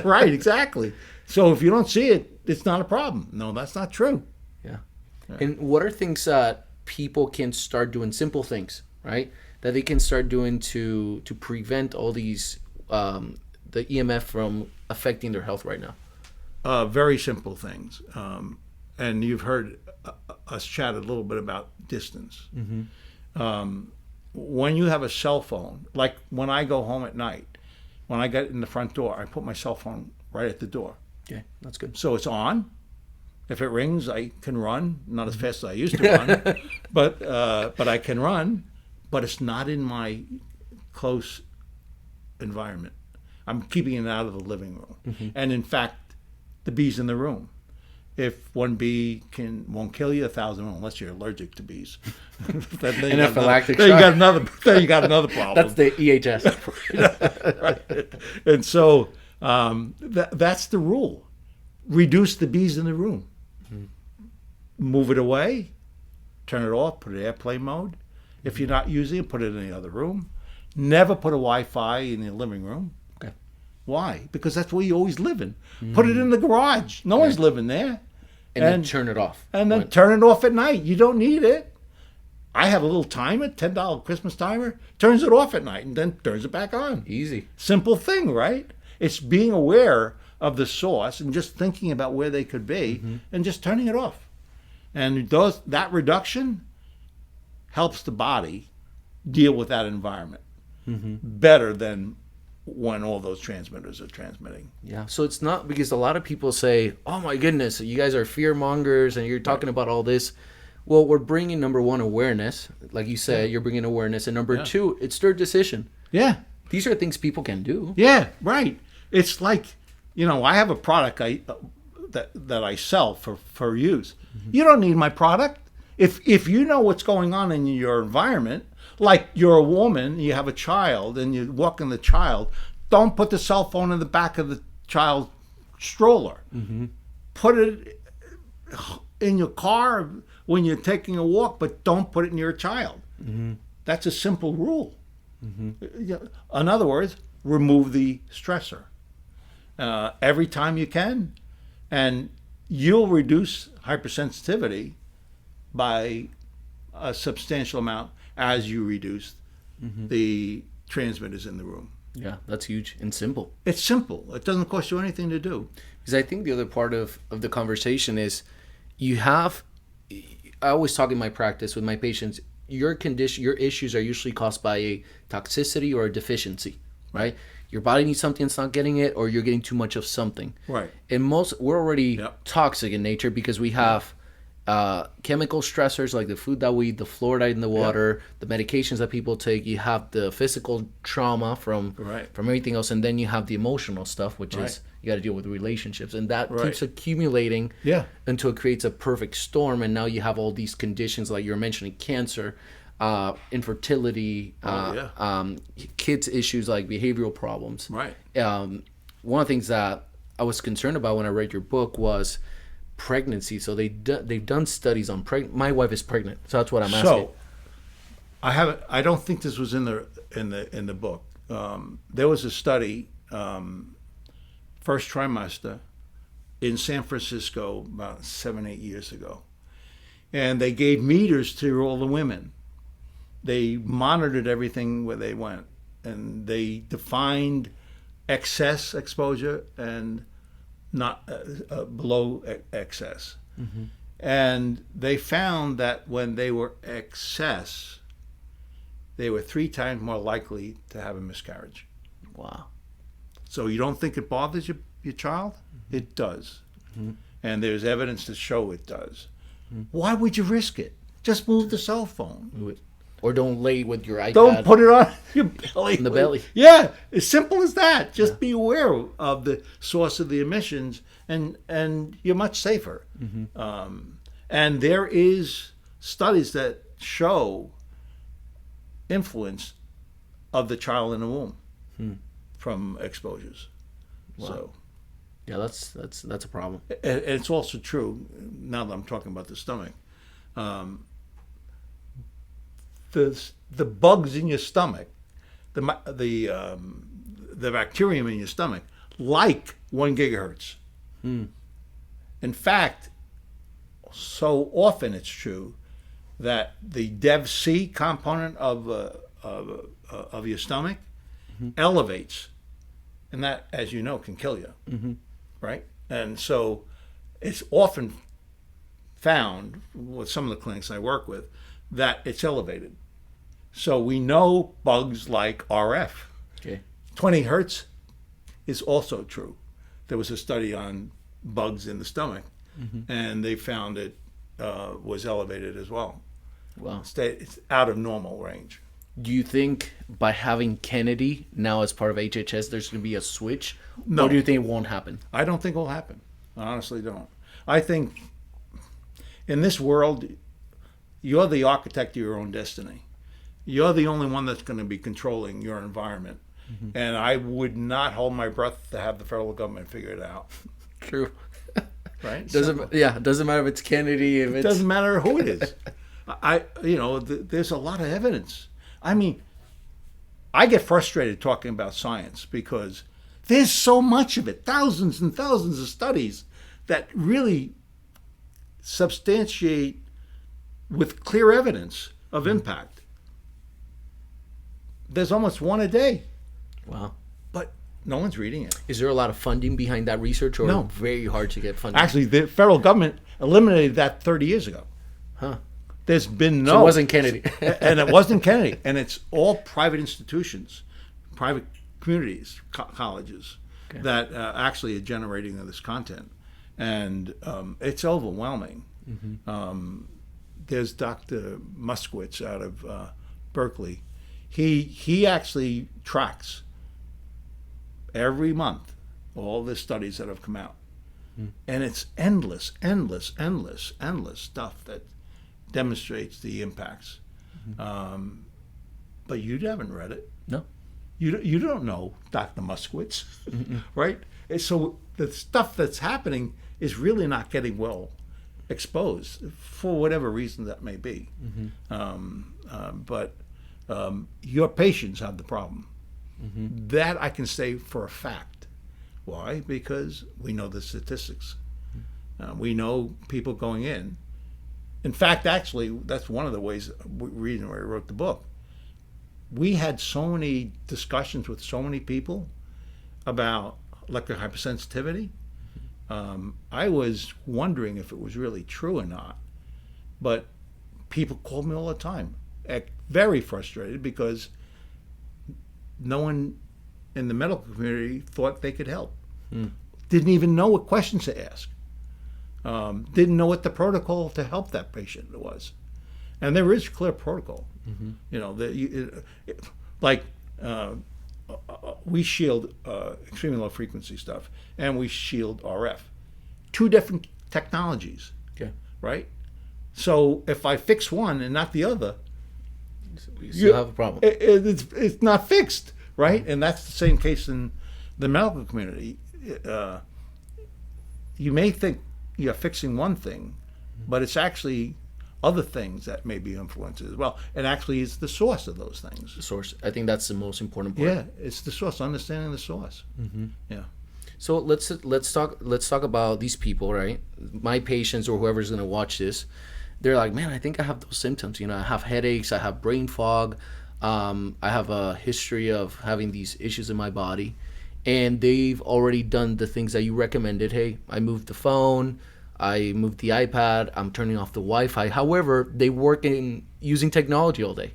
Right, exactly. So if you don't see it, it's not a problem. No, that's not true. Yeah. And what are things that people can start doing, simple things, right, that they can start doing to prevent all these, the EMF from affecting their health right now? Very simple things. And you've heard us chat a little bit about distance. When you have a cell phone, like when I go home at night, when I get in the front door, I put my cell phone right at the door. Okay, that's good. So it's on. If it rings, I can run. Not as fast as I used to run, but I can run. But it's not in my close environment. I'm keeping it out of the living room. And in fact, the bees in the room. If one bee won't kill you, 1,000 won't, unless you're allergic to bees. Then you got another problem. That's the EHS. Right. And so that's the rule. Reduce the bees in the room. Move it away, turn it off, put it in airplane mode. If you're not using it, put it in the other room. Never put a Wi-Fi in the living room. Okay. Why? Because that's where you always living. Put it in the garage. No one's living there. And then turn it off. And then turn it off at night. You don't need it. I have a little timer, $10 Christmas timer, turns it off at night and then turns it back on. Easy. Simple thing, right? It's being aware of the source and just thinking about where they could be and just turning it off. And that reduction helps the body deal with that environment better than when all those transmitters are transmitting. Yeah. So it's not, because a lot of people say, oh my goodness, you guys are fear mongers and you're talking about all this. Well, we're bringing, number one, awareness. Like you said, you're bringing awareness. And number two, it's their decision. Yeah. These are things people can do. Yeah, right. It's like, I have a product that I sell for use. You don't need my product. If you know what's going on in your environment, like you're a woman, you have a child, and you're walking the child, don't put the cell phone in the back of the child's stroller. Put it in your car when you're taking a walk, but don't put it near a child. That's a simple rule. In other words, remove the stressor every time you can, and you'll reduce hypersensitivity by a substantial amount as you reduce the transmitters in the room. Yeah, that's huge and simple. It's simple. It doesn't cost you anything to do. Because I think the other part of the conversation is I always talk in my practice with my patients, your issues are usually caused by a toxicity or a deficiency, right? Your body needs something, it's not getting it, or you're getting too much of something. Right. And we're already toxic in nature because we have chemical stressors like the food that we eat, the fluoride in the water, the medications that people take. You have the physical trauma from everything else, and then you have the emotional stuff, which is you got to deal with relationships, and that keeps accumulating until it creates a perfect storm. And now you have all these conditions like you're mentioning, cancer, infertility, kids issues like behavioral problems. Right. One of the things that I was concerned about when I read your book was pregnancy. So they've done studies on my wife is pregnant, so that's what I'm asking. So I don't think this was in the book. There was a study, first trimester in San Francisco about 7-8 years ago, and they gave meters to all the women. They monitored everything where they went, and they defined excess exposure and not below excess. And they found that when they were excess, they were 3 times more likely to have a miscarriage. Wow. So you don't think it bothers your child? It does. And there's evidence to show it does. Why would you risk it? Just move the cell phone. Or don't lay with your iPad. Don't put it on your belly. In the belly. Yeah, as simple as that. Just be aware of the source of the emissions, and you're much safer. And there is studies that show influence of the child in the womb from exposures. Wow. So, yeah, that's a problem. and it's also true now that I'm talking about the stomach. The bugs in your stomach, the bacterium in your stomach, like 1 gigahertz. In fact, so often it's true that the DEV-C component of your stomach elevates, and that, as you know, can kill you, right? And so it's often found with some of the clinics I work with that it's elevated. So we know bugs like RF. 20 hertz is also true. There was a study on bugs in the stomach, and they found it was elevated as well. Wow. It's out of normal range. Do you think by having Kennedy now as part of HHS, there's going to be a switch? No. Or do you think it won't happen? I don't think it will happen. I honestly don't. I think in this world, you're the architect of your own destiny. You're the only one that's going to be controlling your environment. And I would not hold my breath to have the federal government figure it out. True. Right? Doesn't matter if it's Kennedy. It doesn't matter who it is. There's a lot of evidence. I mean, I get frustrated talking about science because There's so much of it, thousands and thousands of studies that really substantiate with clear evidence of impact. There's almost one a day. Wow. But no one's reading it. Is there a lot of funding behind that research, or No. very hard to get funding? Actually, the federal government eliminated that 30 years ago. Huh. There's been no... So it wasn't Kennedy. And it wasn't Kennedy. And it's all private institutions, private communities, colleges, that actually are generating this content. And it's overwhelming. There's Dr. Muskowitz out of Berkeley. He actually tracks every month all the studies that have come out. And it's endless stuff that demonstrates the impacts. But you haven't read it. No. You don't know Dr. Muskowitz, right? And so the stuff that's happening is really not getting well exposed for whatever reason that may be. But your patients have the problem. That I can say for a fact. Why? Because we know the statistics. We know people going in. In fact, actually, that's one of the reason why I wrote the book. We had so many discussions with so many people about electric hypersensitivity. I was wondering if it was really true or not. But people called me all the time, very frustrated because no one in the medical community thought they could help. Didn't even know what questions to ask. Didn't know what the protocol to help that patient was. And there is clear protocol. You know, we shield extremely low frequency stuff, and we shield RF. Two different technologies, right? So if I fix one and not the other, you have a problem. It's not fixed, right? And that's the same case in the medical community. You may think you're fixing one thing, but it's actually other things that may be influences as well. And actually is the source of those things. The source. I think that's the most important part. Yeah, it's the source, understanding the source. Yeah. So let's talk about these people, right? My patients or whoever's gonna watch this, they're like, man, I think I have those symptoms. You know, I have headaches, I have brain fog, I have a history of having these issues in my body, and they've already done the things that you recommended. Hey, I moved the phone, I moved the iPad, I'm turning off the Wi-Fi. However, they work in using technology all day,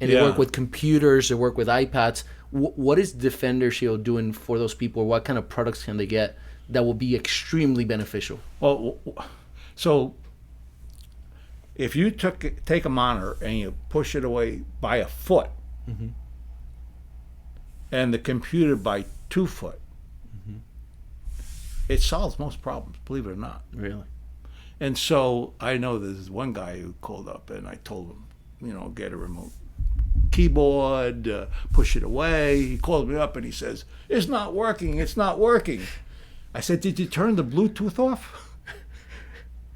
and they work with computers, they work with iPads. What is Defender Shield doing for those people? What kind of products can they get that will be extremely beneficial? Well, so if you take a monitor and you push it away by a foot, and the computer by 2 foot, it solves most problems, believe it or not. Really? And so I know there's one guy who called up, and I told him, you know, get a remote keyboard, push it away. He called me up and he says, it's not working. I said, did you turn the Bluetooth off?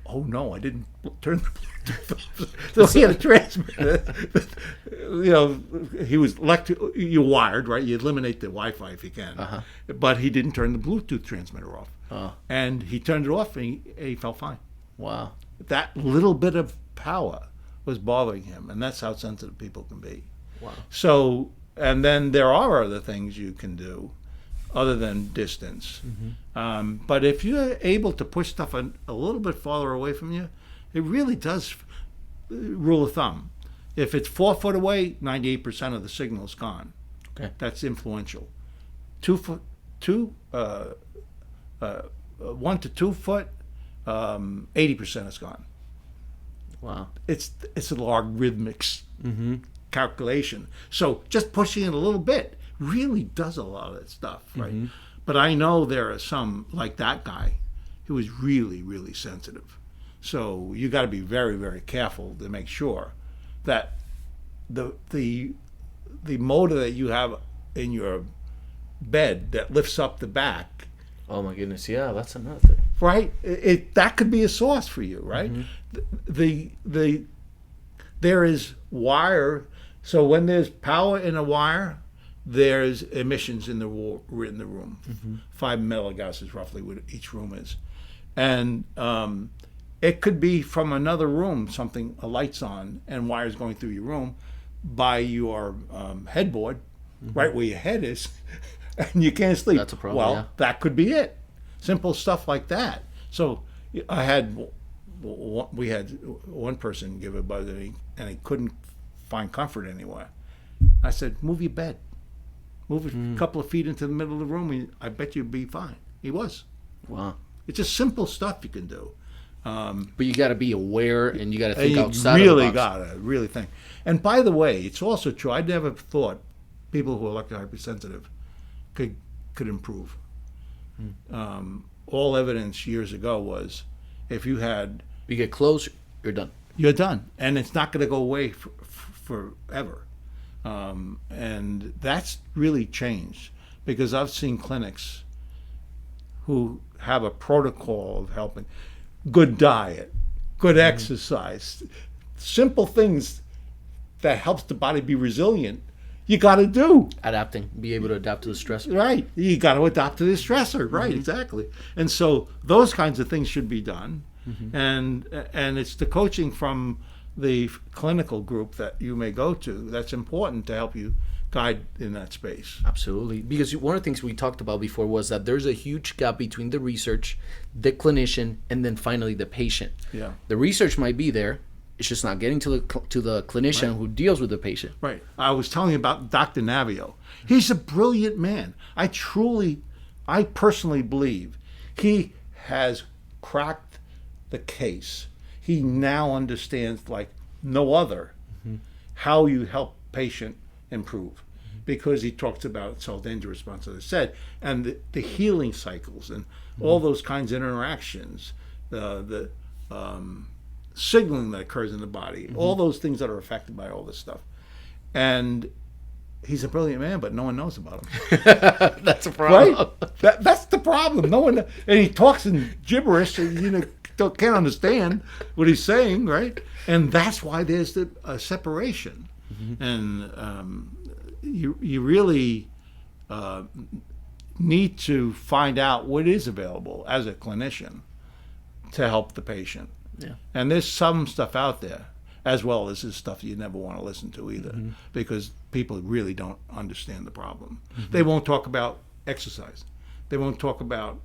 Oh, no, I didn't turn the Bluetooth off. So he had a transmitter. You know, he was you wired, right? You eliminate the Wi-Fi if you can. But he didn't turn the Bluetooth transmitter off. And he turned it off and he felt fine. Wow. That little bit of power was bothering him, and that's how sensitive people can be. Wow. So, and then there are other things you can do other than distance. But if you're able to push stuff a little bit farther away from you, it really does, rule of thumb. If it's 4 foot away, 98% of the signal is gone. Okay. That's influential. 1 to 2 foot, 80% is gone. Wow. It's a logarithmic calculation. So just pushing it a little bit really does a lot of that stuff, right? But I know there are some, like that guy, who is really, really sensitive. So you got to be very, very careful to make sure that the motor that you have in your bed that lifts up the back. Oh my goodness, yeah, that's another thing. Right? That could be a source for you, right? There is wire. So when there's power in a wire, there's emissions in the room. 5 milligases roughly what each room is. And it could be from another room, a light's on and wires going through your room by your headboard, right where your head is, and you can't sleep. That's a problem. Well, yeah. that could be it. Simple stuff like that. So we had one person give a buzz and he couldn't find comfort anywhere. I said, move your bed. Move it a couple of feet into the middle of the room, and I bet you'd be fine. He was. Wow. It's just simple stuff you can do. But you got to be aware, and you got to think you outside really of the box. gotta really think. And by the way, it's also true. I never thought people who are hypersensitive could improve. All evidence years ago was if you get close, you're done. You're done, and it's not going to go away forever. And that's really changed because I've seen clinics who have a protocol of helping. Good diet, good exercise, simple things that helps the body be resilient. You got to do Adapting, be able to adapt to the stress. right. You got to adapt to the stressor, right? Exactly. And so those kinds of things should be done, and it's the coaching from the clinical group that you may go to that's important to help you guide in that space. Absolutely. Because one of the things we talked about before was that there's a huge gap between the research, the clinician, and then finally the patient. Yeah. The research might be there. It's just not getting to the clinician who deals with the patient. Right. I was telling you about Dr. Navio. He's a brilliant man. I personally believe he has cracked the case. He now understands like no other how you help patient improve, because he talks about self-danger response, as I said, and the healing cycles and all those kinds of interactions, the signaling that occurs in the body, all those things that are affected by all this stuff. And he's a brilliant man, but no one knows about him. That's a problem. Right? That's the problem. No one, and he talks in gibberish, and can't understand what he's saying, right? And that's why there's a separation. And you really need to find out what is available as a clinician to help the patient. Yeah. And there's some stuff out there, as well as this stuff you never want to listen to either, because people really don't understand the problem. They won't talk about exercise. They won't talk about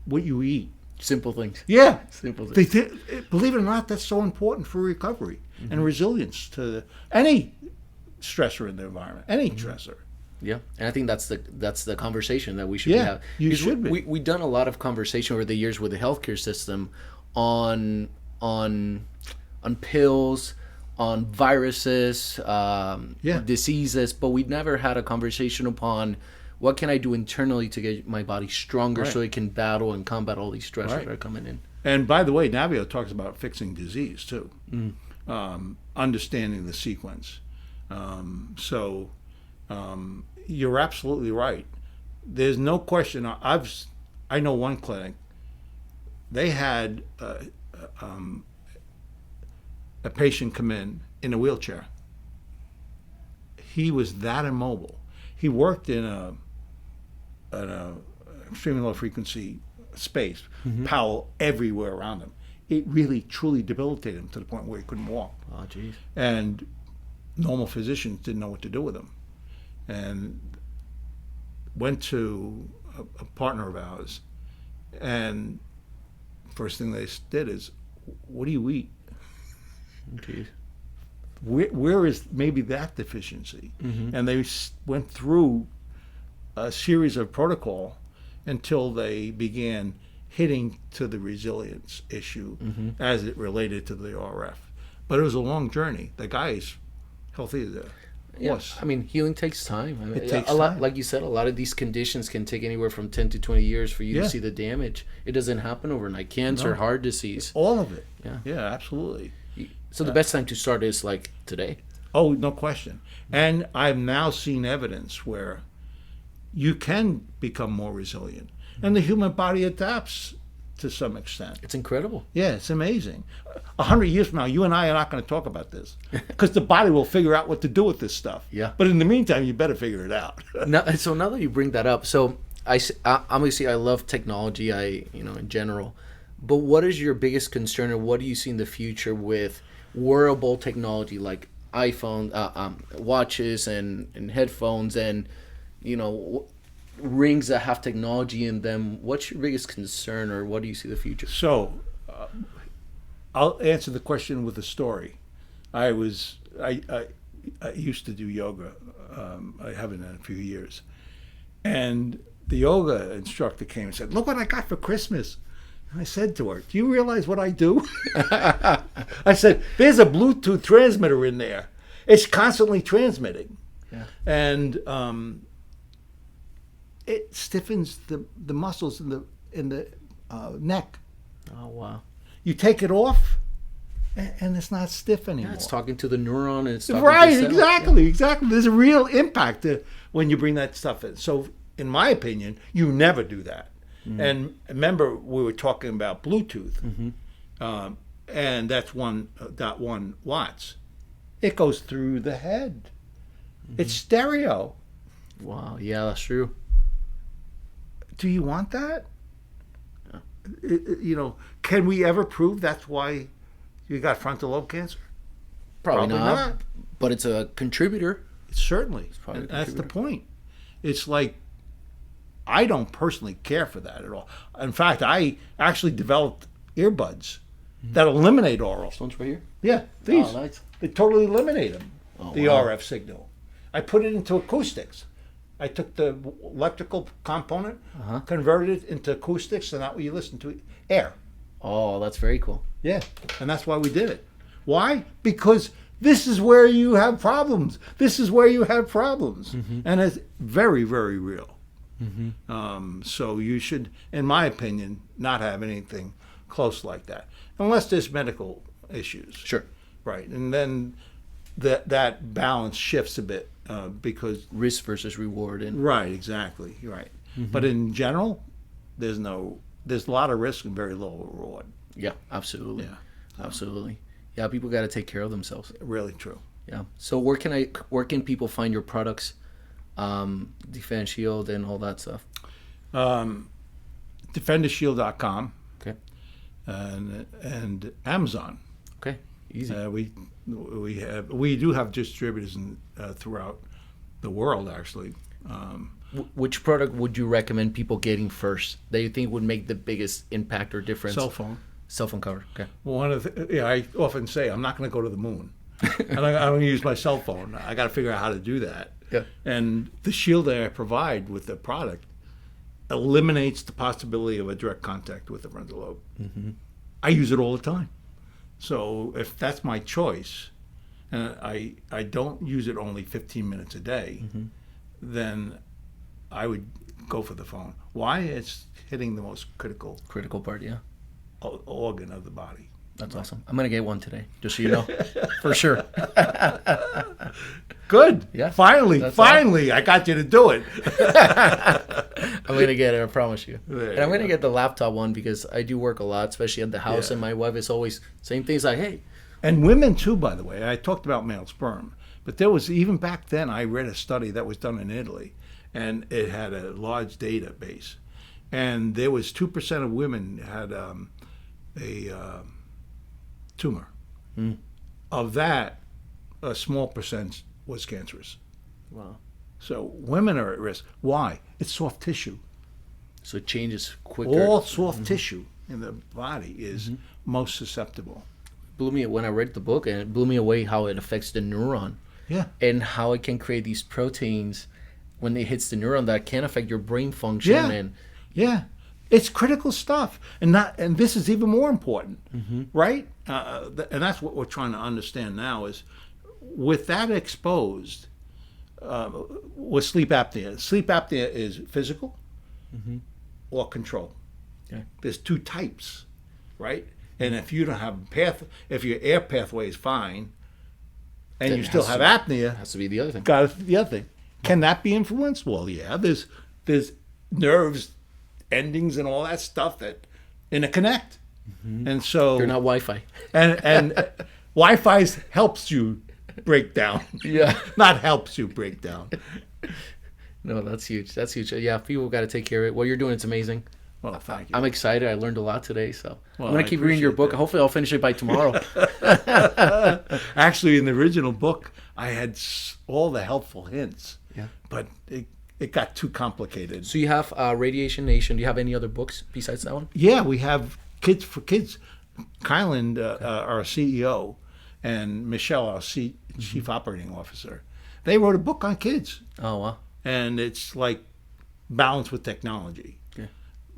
what you eat. Simple things. Yeah. Simple things. Believe it or not, that's so important for recovery and resilience to any stressor in the environment, any stressor. Yeah, and I think that's the conversation that we should Yeah, have. you should be. We've done a lot of conversation over the years with the healthcare system on pills, on viruses, diseases, but we've never had a conversation upon what can I do internally to get my body stronger so it can battle and combat all these stressors that are coming in. And by the way, Navio talks about fixing disease too, understanding the sequence. So you're absolutely right. There's no question. I know one clinic. They had a patient come in a wheelchair. He was that immobile. He worked in an extremely low frequency space, power everywhere around him. It really, truly debilitated him to the point where he couldn't walk. Oh, jeez. And normal physicians didn't know what to do with him. And went to a partner of ours, and first thing they did is, what do you eat? Jeez. Where is maybe that deficiency? And they went through a series of protocol until they began hitting to the resilience issue as it related to the RF. But it was a long journey. The guy is healthy as a horse. I mean, healing takes time. I mean, It takes a lot, time. like you said, a lot of these conditions can take anywhere from 10 to 20 years for you to see the damage. It doesn't happen overnight. Cancer, heart disease. All of it. Yeah. Yeah, absolutely. So the best time to start is like today. Oh, no question. And I've now seen evidence where you can become more resilient. And the human body adapts to some extent. It's incredible. Yeah, it's amazing. 100 years from now, you and I are not going to talk about this because the body will figure out what to do with this stuff. Yeah. But in the meantime, you better figure it out. So now that you bring that up, so obviously I love technology, in general, but what is your biggest concern, or what do you see in the future with wearable technology like iPhone, watches, and headphones, and rings that have technology in them? What's your biggest concern, or what do you see the future? So, I'll answer the question with a story. I used to do yoga. I haven't in a few years, and the yoga instructor came and said, "Look what I got for Christmas." And I said to her, "Do you realize what I do?" I said, "There's a Bluetooth transmitter in there. It's constantly transmitting." Yeah. And it stiffens the muscles in the neck. Oh, wow. You take it off, and it's not stiff anymore. Yeah, it's talking to the neuron, and it's talking right, to the cell. exactly. There's a real impact when you bring that stuff in. So, in my opinion, you never do that. Mm-hmm. And remember, we were talking about Bluetooth, mm-hmm. And that's 1.1 watts. It goes through the head. Mm-hmm. It's stereo. Wow, yeah, that's true. Do you want that? Can we ever prove that's why you got frontal lobe cancer? Probably not. But it's a contributor. Certainly. That's the point. It's like, I don't personally care for that at all. In fact, I actually developed earbuds that eliminate oral. This one's right here? Yeah, these. Oh, nice. They totally eliminate them, the wow. RF signal. I put it into acoustics. I took the electrical component, converted it into acoustics, so now you listen to air. Oh, that's very cool. Yeah, and that's why we did it. Why? Because this is where you have problems. Mm-hmm. And it's very, very real. Mm-hmm. So you should, in my opinion, not have anything close like that, unless there's medical issues. Sure. Right, and then that balance shifts a bit because risk versus reward. Right, exactly. Right. Mm-hmm. But in general, there's a lot of risk and very little reward. Yeah, absolutely. Yeah, absolutely. Yeah, people got to take care of themselves. Really true. Yeah. So where can people find your products, Defend Shield and all that stuff? DefenderShield.com. Okay. And Amazon. Okay. Easy. We do have distributors throughout the world, actually. Which product would you recommend people getting first that you think would make the biggest impact or difference? Cell phone. Cell phone cover. Okay. Well, I often say I'm not going to go to the moon, and I'm going to use my cell phone. I got to figure out how to do that. Yeah. And the shield that I provide with the product eliminates the possibility of a direct contact with the frontal lobe. Mm-hmm. I use it all the time. So if that's my choice, and I don't use it only 15 minutes a day, mm-hmm. then I would go for the phone. Why? It's hitting the most critical part, yeah. Organ of the body. That's awesome. I'm going to get one today, just so you know. For sure. Good. Yeah. Finally, I got you to do it. I'm going to get it, I promise you. And I'm going to get the laptop one because I do work a lot, especially at the house, and my wife is always saying things like, hey. And women too, by the way. I talked about male sperm, but there was, even back then, I read a study that was done in Italy, and it had a large database. And there was 2% of women had a tumor. Mm. Of that, a small percent was cancerous. Wow. So women are at risk. Why? It's soft tissue. So it changes quicker. All soft tissue in the body is most susceptible. Blew me when I read the book, and it blew me away how it affects the neuron. Yeah. And how it can create these proteins when it hits the neuron that can affect your brain function. Yeah. Yeah. It's critical stuff, and this is even more important, right? And that's what we're trying to understand now is, with that exposed, with sleep apnea. Sleep apnea is physical or control. Okay. There's two types, right? And if you don't have if your air pathway is fine, and then you still have apnea, has to be the other thing. Got the other thing. Can that be influenced? Well, yeah. There's nerves, endings, and all that stuff that in a Connect. And so You're not Wi-Fi. and Wi-Fi helps you break down. Yeah. Not helps you break down. No, that's huge. That's huge. Yeah, people got to take care of it. What you're doing, it's amazing. Well, thank you. I'm excited. I learned a lot today, so Well, I'm gonna I keep reading your appreciate book. that. Hopefully, I'll finish it by tomorrow. Actually, in the original book, I had all the helpful hints. Yeah. But it got too complicated. So you have Radiation Nation. Do you have any other books besides that one? Yeah, we have Kids for Kids. Kylan, our CEO, and Michelle, our Chief Operating Officer, they wrote a book on kids. Oh wow. And it's like balance with technology. Yeah.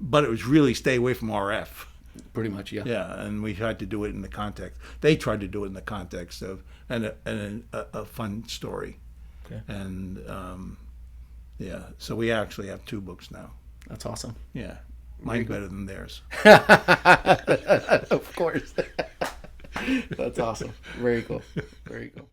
But it was really stay away from RF. Pretty much, yeah. Yeah, and we tried to do it in the context. They tried to do it in the context of a fun story. Okay. And yeah, so we actually have 2 books now. That's awesome. Yeah, mine's better than theirs. Of course. That's awesome. Very cool. Very cool.